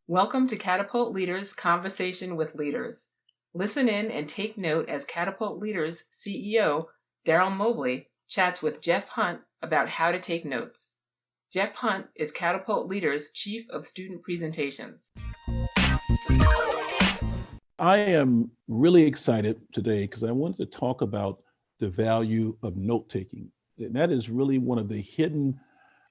Welcome to Catapult Leaders Conversation with Leaders. Listen in and take note as Catapult Leaders CEO, Daryl Mobley, chats with Geoff Hunt about how to take notes. Geoff Hunt is Catapult Leaders Chief of Student Presentations. I am really excited today because I wanted to talk about the value of note-taking. And that is really one of the hidden,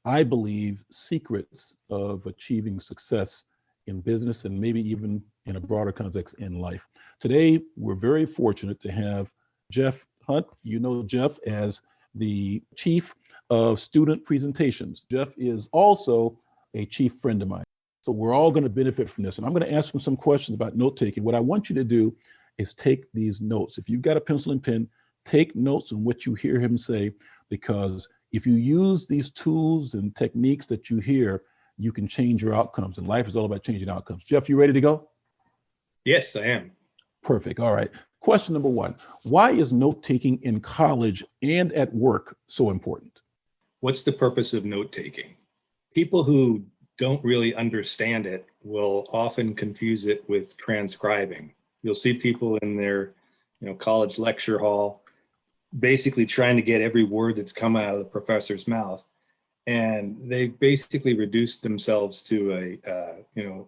I believe, secrets of achieving success in business and maybe even in a broader context in life. Today, we're very fortunate to have Geoff Hunt. You know Geoff as the Chief of Student Presentations. Geoff is also a chief friend of mine. So we're all going to benefit from this. And I'm going to ask him some questions about note-taking. What I want you to do is take these notes. If you've got a pencil and pen, take notes on what you hear him say, because if you use these tools and techniques that you hear, you can change your outcomes. And life is all about changing outcomes. Geoff, you ready to go? Yes, I am. Perfect. All right. Question number one. Why is note-taking in college and at work so important? What's the purpose of note-taking? People who don't really understand it will often confuse it with transcribing. You'll see people in their college lecture hall basically trying to get every word that's come out of the professor's mouth. And they basically reduced themselves to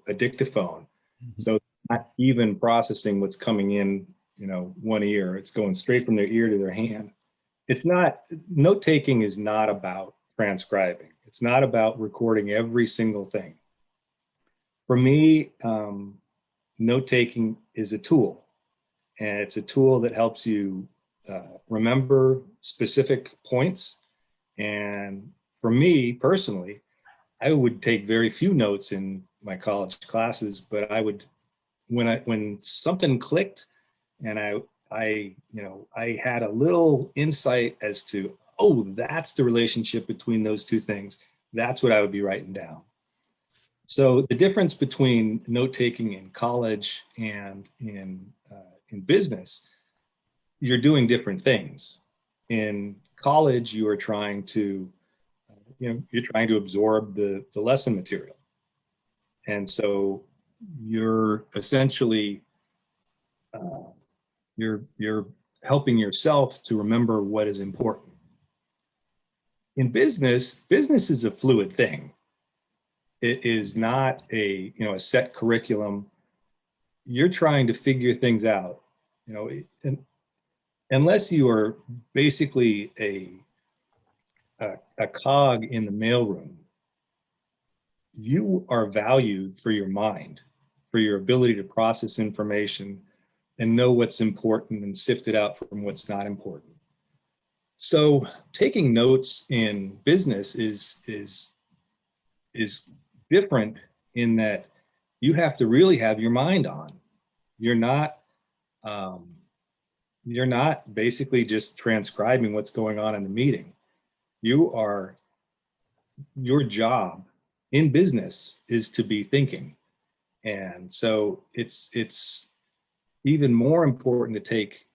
a dictaphone. Mm-hmm. So not even processing what's coming in, one ear. It's going straight from their ear to their hand. Note-taking is not about transcribing. It's not about recording every single thing. For me, note-taking is a tool, and it's a tool that helps you remember specific points. And for me personally, I would take very few notes in my college classes, but I would, when something clicked, and I had a little insight as to, oh, that's the relationship between those two things. That's what I would be writing down. So the difference between note-taking in college and in business, you're doing different things. In college, you are trying to, you're trying to absorb the lesson material. And so you're essentially, you're helping yourself to remember what is important. In business is a fluid thing. It is not a set curriculum. You're trying to figure things out, and unless you are basically a cog in the mailroom, you are valued for your mind, for your ability to process information and know what's important and sift it out from what's not important. So taking notes in business is different in that you have to really have your mind on. You're not basically just transcribing what's going on in the meeting. Your job in business is to be thinking. And so it's even more important to take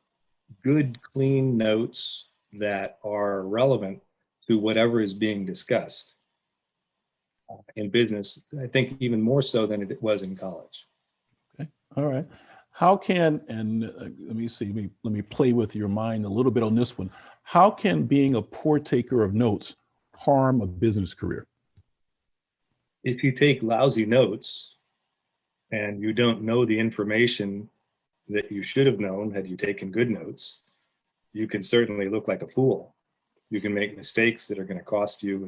good, clean notes that are relevant to whatever is being discussed in business. I think even more so than it was in college. Okay, all right. How can, and let me play with your mind a little bit on this one. How can being a poor taker of notes harm a business career? If you take lousy notes and you don't know the information that you should have known had you taken good notes, you can certainly look like a fool. You can make mistakes that are going to cost you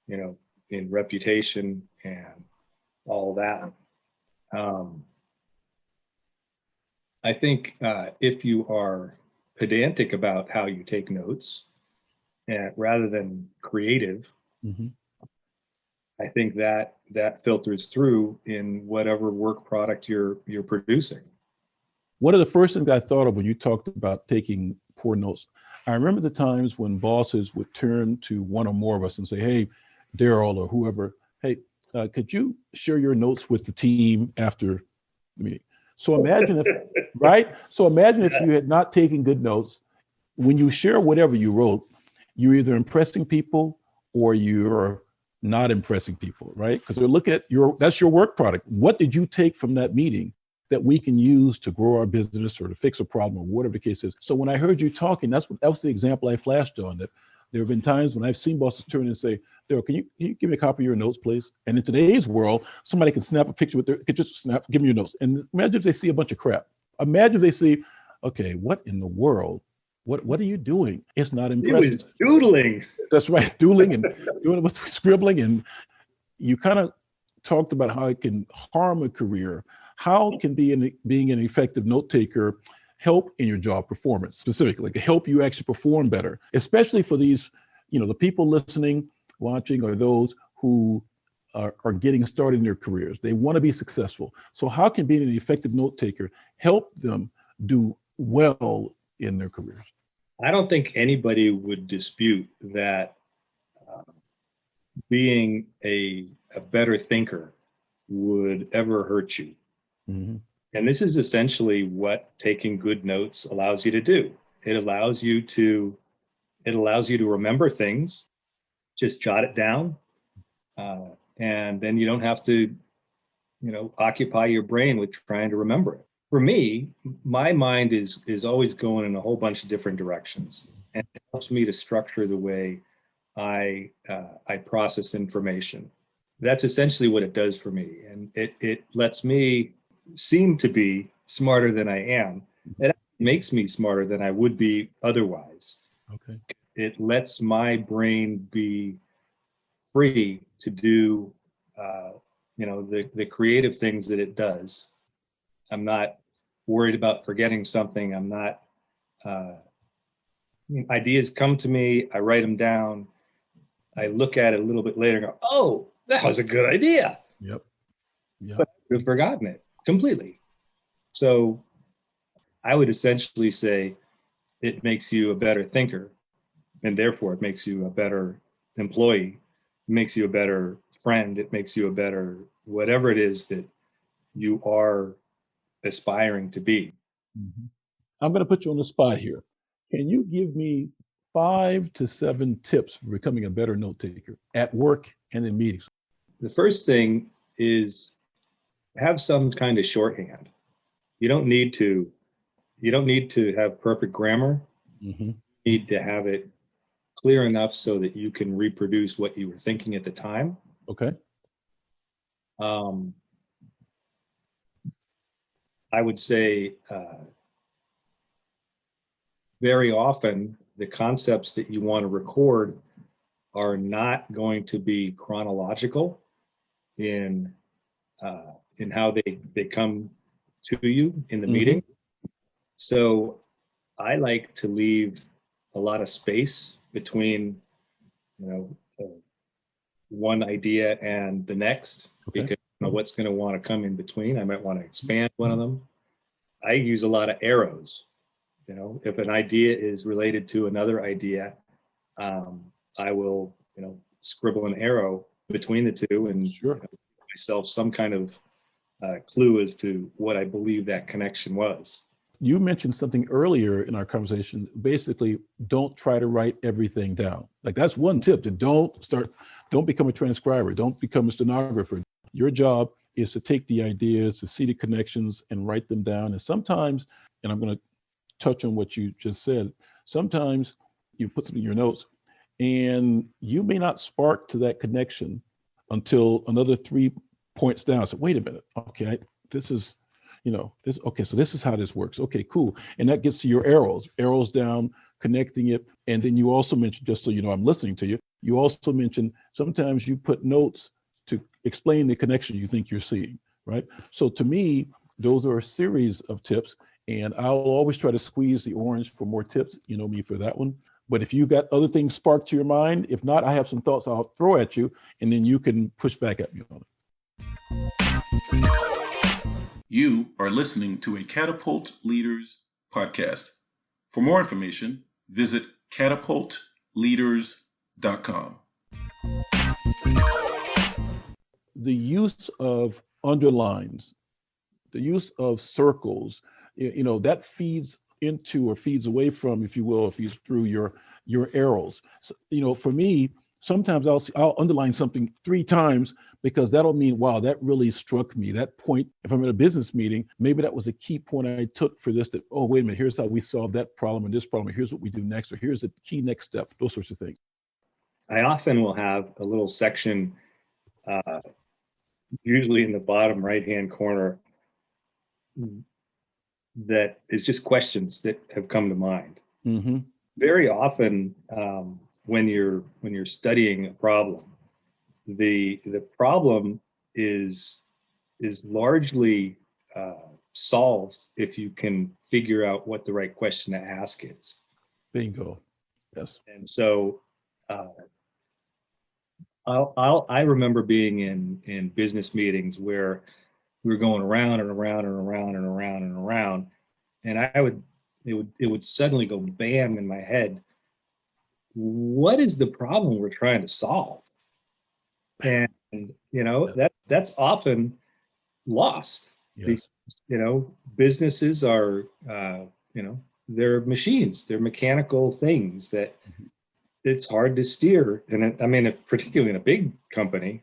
in reputation and all that. I think if you are pedantic about how you take notes, rather than creative, mm-hmm. I think that filters through in whatever work product you're producing. One of the first things I thought of when you talked about taking poor notes, I remember the times when bosses would turn to one or more of us and say, "Hey, Daryl or whoever, hey, could you share your notes with the team after the meeting?" So imagine if, right? So imagine if you had not taken good notes. When you share whatever you wrote, you're either impressing people or you're not impressing people, right? Because they're looking at that's your work product. What did you take from that meeting that we can use to grow our business or to fix a problem or whatever the case is? So when I heard you talking, that was the example I flashed on. That there have been times when I've seen bosses turn and say, Daryl, can you give me a copy of your notes, please? And in today's world, somebody can snap a picture with can just snap, give me your notes. And imagine if they see a bunch of crap. Imagine if they see, okay, what in the world? What are you doing? It's not impressive. He was doodling. That's right, doodling and doing it with scribbling. And you kind of talked about how it can harm a career. How can being an effective note taker help in your job performance, specifically, like help you actually perform better, especially for these, the people listening, watching, or those who are getting started in their careers. They want to be successful. So how can being an effective note taker help them do well in their careers? I don't think anybody would dispute that being a better thinker would ever hurt you. Mm-hmm. And this is essentially what taking good notes allows you to do. It allows you to remember things, just jot it down, and then you don't have to, occupy your brain with trying to remember it. For me, my mind is always going in a whole bunch of different directions, and it helps me to structure the way I process information. That's essentially what it does for me, and it lets me seem to be smarter than I am. It makes me smarter than I would be otherwise. Okay. It lets my brain be free to do, the creative things that it does. I'm not worried about forgetting something. I'm not, ideas come to me, I write them down. I look at it a little bit later and go, oh, that was a good idea. Yep. But I've forgotten it completely. So I would essentially say it makes you a better thinker, and therefore it makes you a better employee, it makes you a better friend, it makes you a better whatever it is that you are aspiring to be. Mm-hmm. I'm going to put you on the spot here. Can you give me 5 to 7 tips for becoming a better note taker at work and in meetings? The first thing is have some kind of shorthand. You don't need to have perfect grammar. Mm-hmm. You need to have it clear enough so that you can reproduce what you were thinking at the time. Okay. I would say very often the concepts that you want to record are not going to be chronological in how they come to you in the meeting. So I like to leave a lot of space between, one idea and the next, because you know what's going to want to come in between. I might want to expand one of them. I use a lot of arrows. If an idea is related to another idea, I will, scribble an arrow between the two and Sure. give myself some kind of clue as to what I believe that connection was. You mentioned something earlier in our conversation. Basically, don't try to write everything down. Like that's one tip. Don't become a transcriber. Don't become a stenographer. Your job is to take the ideas, to see the connections and write them down. And sometimes, and I'm going to touch on what you just said, sometimes you put something in your notes and you may not spark to that connection until another 3 points down. So wait a minute. Okay, this is, okay, so this is how this works. Okay, cool. And that gets to your arrows down, connecting it. And then you also mentioned, just so you know, I'm listening to you, you also mentioned sometimes you put notes to explain the connection you think you're seeing, right? So to me, those are a series of tips, and I'll always try to squeeze the orange for more tips, you know me for that one. But if you got other things sparked to your mind, if not, I have some thoughts I'll throw at you, and then you can push back at me on it. You are listening to a Catapult Leaders podcast. For more information, visit catapultleaders.com. The use of underlines, the use of circles, that feeds into or feeds away from, if you will, or feeds through your your arrows. So, for me, sometimes I'll underline something 3 times because that'll mean, wow, that really struck me. That point, if I'm in a business meeting, maybe that was a key point I took for this, that, oh, wait a minute, here's how we solve that problem and this problem. Here's what we do next, or here's the key next step, those sorts of things. I often will have a little section, usually in the bottom right-hand corner, that is just questions that have come to mind. Mm-hmm. Very often, when you're studying a problem, the problem is largely solved if you can figure out what the right question to ask is. Bingo. Yes. And so I remember being in business meetings where we were going around and around and around and around and around, and it would suddenly go bam in my head. What is the problem we're trying to solve? And that's often lost. Yes. Because, businesses are they're machines, they're mechanical things that it's hard to steer. And if particularly in a big company,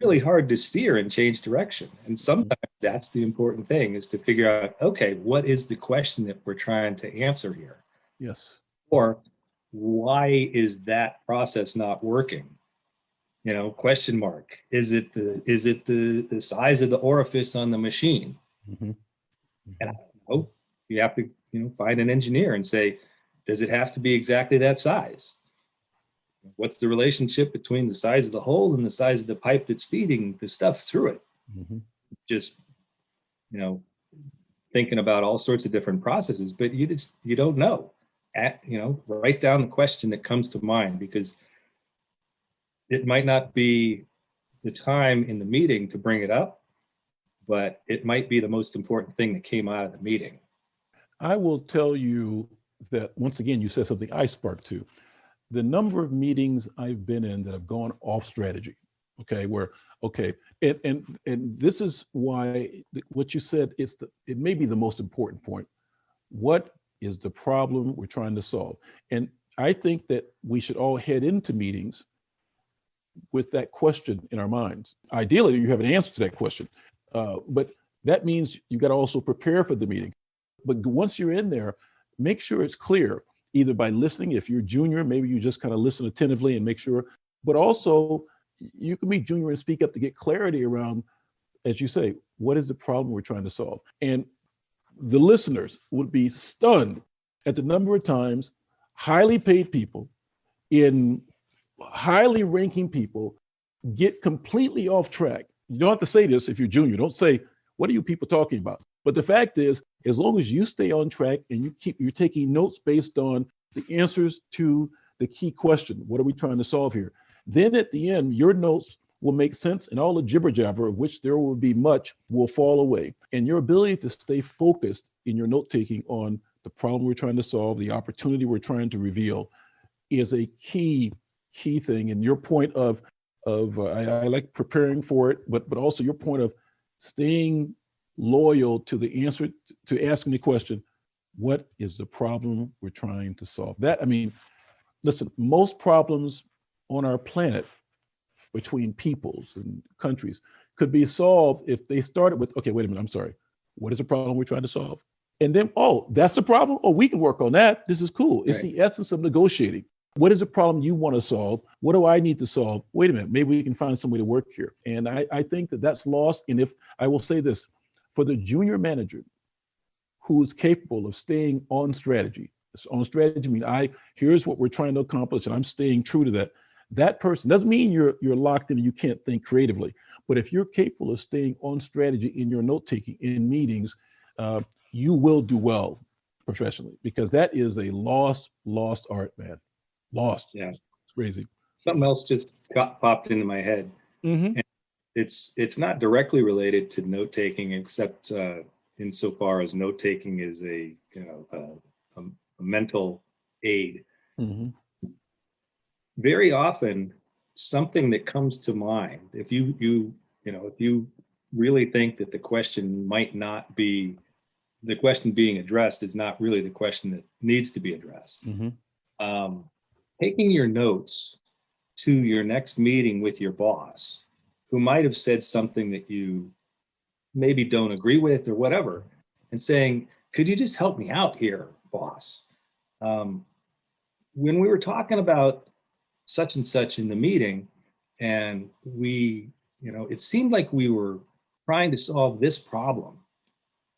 Mm-hmm. really hard to steer and change direction. And sometimes that's the important thing, is to figure out, okay, what is the question that we're trying to answer here? Yes. Or why is that process not working? Question mark. Is it the size of the orifice on the machine? Mm-hmm. And I don't know. You have to find an engineer and say, does it have to be exactly that size? What's the relationship between the size of the hole and the size of the pipe that's feeding the stuff through it? Mm-hmm. Just thinking about all sorts of different processes, but you don't know. Write down the question that comes to mind, because it might not be the time in the meeting to bring it up, but it might be the most important thing that came out of the meeting. I will tell you that, once again, you said something I sparked to. The number of meetings I've been in that have gone off strategy, and this is why what you said it may be the most important point. What is the problem we're trying to solve? And I think that we should all head into meetings with that question in our minds. Ideally, you have an answer to that question, but that means you got to also prepare for the meeting. But once you're in there, make sure it's clear, either by listening. If you're junior, maybe you just kind of listen attentively and make sure, but also you can be junior and speak up to get clarity around, as you say, what is the problem we're trying to solve? And the listeners would be stunned at the number of times highly paid people in highly ranking people get completely off track. You don't have to say this if you're junior. Don't say, what are you people talking about? But the fact is, as long as you stay on track and you're taking notes based on the answers to the key question, what are we trying to solve here? Then at the end, your notes will make sense, and all the jibber jabber, of which there will be much, will fall away. And your ability to stay focused in your note taking on the problem we're trying to solve, the opportunity we're trying to reveal, is a key thing. And your point of I like preparing for it, but also your point of staying loyal to the answer, to asking the question, what is the problem we're trying to solve? Listen, most problems on our planet between peoples and countries could be solved if they started with, okay, wait a minute, I'm sorry. What is the problem we're trying to solve? And then, oh, that's the problem? Oh, we can work on that. This is cool. It's the essence of negotiating. What is the problem you want to solve? What do I need to solve? Wait a minute, maybe we can find some way to work here. And I think that that's lost. And if I will say this, for the junior manager who is capable of staying on strategy, here's what we're trying to accomplish, and I'm staying true to that. That person doesn't mean you're locked in and you can't think creatively. But if you're capable of staying on strategy in your note taking, in meetings, you will do well professionally, because that is a lost art, man. Lost. Yeah. It's crazy. Something else just popped into my head. Mm-hmm. And it's not directly related to note taking, except insofar as note taking is a mental aid. Mm-hmm. Very often, something that comes to mind, if you really think that the question might not be the question being addressed, is not really the question that needs to be addressed. Mm-hmm. taking your notes to your next meeting with your boss, who might have said something that you maybe don't agree with or whatever, and saying, could you just help me out here, boss? When we were talking about such and such in the meeting, and it seemed like we were trying to solve this problem.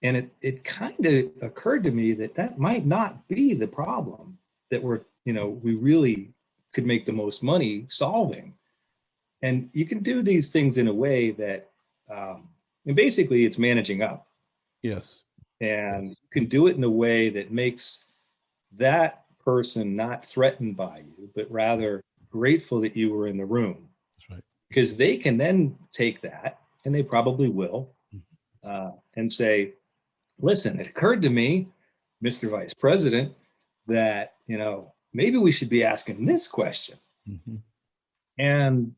And it kind of occurred to me that might not be the problem that we really could make the most money solving. And you can do these things in a way that, and basically it's managing up. Yes. And you can do it in a way that makes that person not threatened by you, but rather grateful that you were in the room. That's right. Because they can then take that, and they probably will, and say, listen, it occurred to me, Mr. Vice President, that, maybe we should be asking this question. Mm-hmm. And,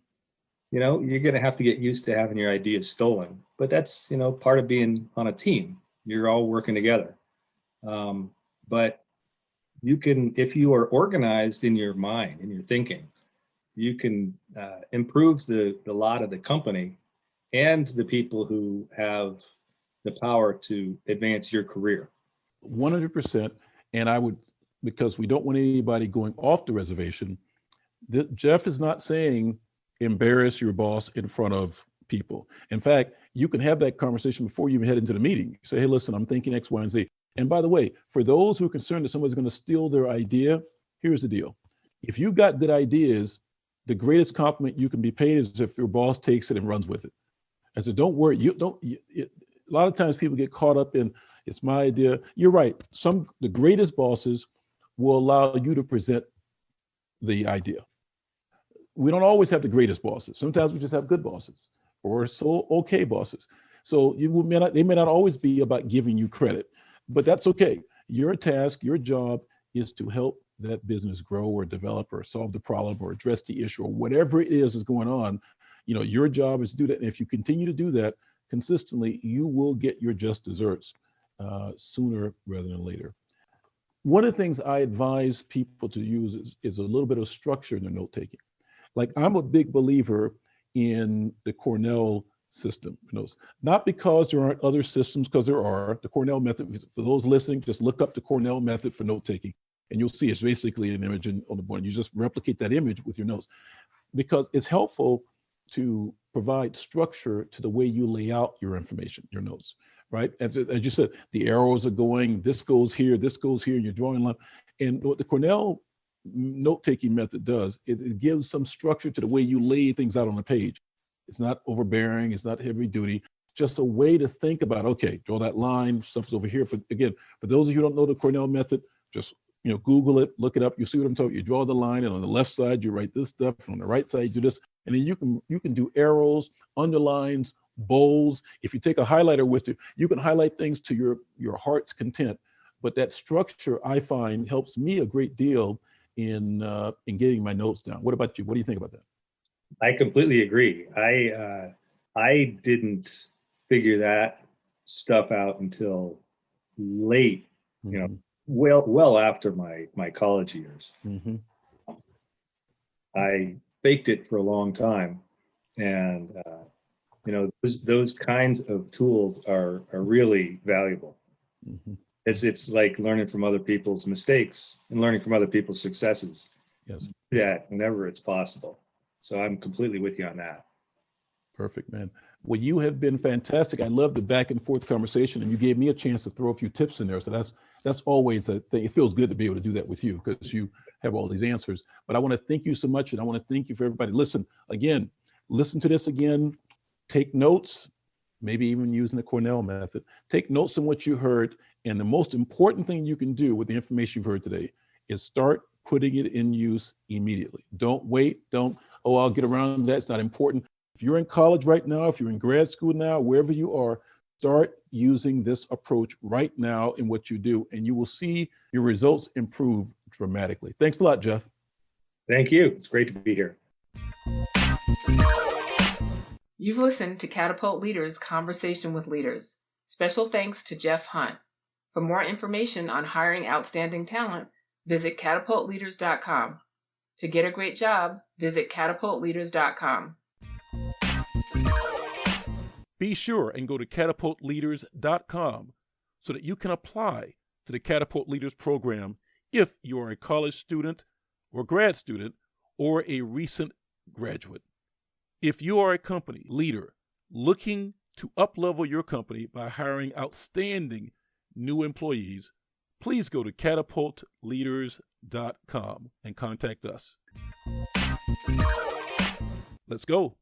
you're going to have to get used to having your ideas stolen. But that's, part of being on a team. You're all working together. But you can, if you are organized in your mind, in your thinking, you can improve the lot of the company and the people who have the power to advance your career. 100%. And I would, because we don't want anybody going off the reservation, Geoff is not saying embarrass your boss in front of people. In fact, you can have that conversation before you even head into the meeting. You say, hey, listen, I'm thinking X, Y, and Z. And by the way, for those who are concerned that somebody's going to steal their idea, here's the deal. If you've got good ideas, the greatest compliment you can be paid is if your boss takes it and runs with it. I said, don't worry. A lot of times people get caught up in, it's my idea. You're right. The greatest bosses will allow you to present the idea. We don't always have the greatest bosses. Sometimes we just have good bosses or okay bosses. So they may not always be about giving you credit, but that's okay. Your task, your job is to help that business grow or develop or solve the problem or address the issue or whatever it is going on. Your job is to do that. And if you continue to do that consistently, you will get your just desserts sooner rather than later. One of the things I advise people to use is a little bit of structure in their note taking. Like, I'm a big believer in the Cornell system. Not because there aren't other systems, because there are. The Cornell method, for those listening, just look up the Cornell method for note taking, and you'll see it's basically an image on the board. You just replicate that image with your notes, because it's helpful to provide structure to the way you lay out your information, your notes, right? As you said, the arrows are going, this goes here, you're drawing a line. And what the Cornell note-taking method does is it gives some structure to the way you lay things out on a page. It's not overbearing, it's not heavy duty, just a way to think about, okay, draw that line, stuff's over here. For those of you who don't know the Cornell method, just Google it, look it up, you see what I'm talking about. You draw the line, and on the left side, you write this stuff, and on the right side, you do this. And then you can do arrows, underlines, bolds. If you take a highlighter with you, you can highlight things to your heart's content. But that structure, I find, helps me a great deal in getting my notes down. What about you? What do you think about that? I completely agree. I didn't figure that stuff out until late, Mm-hmm. well after my college years. Mm-hmm. I faked it for a long time, and those kinds of tools are really valuable. Mm-hmm. It's like learning from other people's mistakes and learning from other people's successes. Yes. Yeah, whenever it's possible. So I'm completely with you on that. Perfect, man. Well, you have been fantastic. I love the back and forth conversation, and you gave me a chance to throw a few tips in there. So that's always a thing. It feels good to be able to do that with you because you have all these answers. But I want to thank you so much, and I want to thank you for everybody. Listen to this again. Take notes, maybe even using the Cornell method. Take notes on what you heard. And the most important thing you can do with the information you've heard today is start putting it in use immediately. Don't wait. I'll get around to that. It's not important. If you're in college right now, if you're in grad school now, wherever you are, start using this approach right now in what you do, and you will see your results improve dramatically. Thanks a lot, Geoff. Thank you. It's great to be here. You've listened to Catapult Leaders Conversation with Leaders. Special thanks to Geoff Hunt. For more information on hiring outstanding talent, visit catapultleaders.com. To get a great job, visit catapultleaders.com. Be sure and go to catapultleaders.com so that you can apply to the Catapult Leaders program if you are a college student or grad student or a recent graduate. If you are a company leader looking to uplevel your company by hiring outstanding new employees, please go to catapultleaders.com and contact us. Let's go.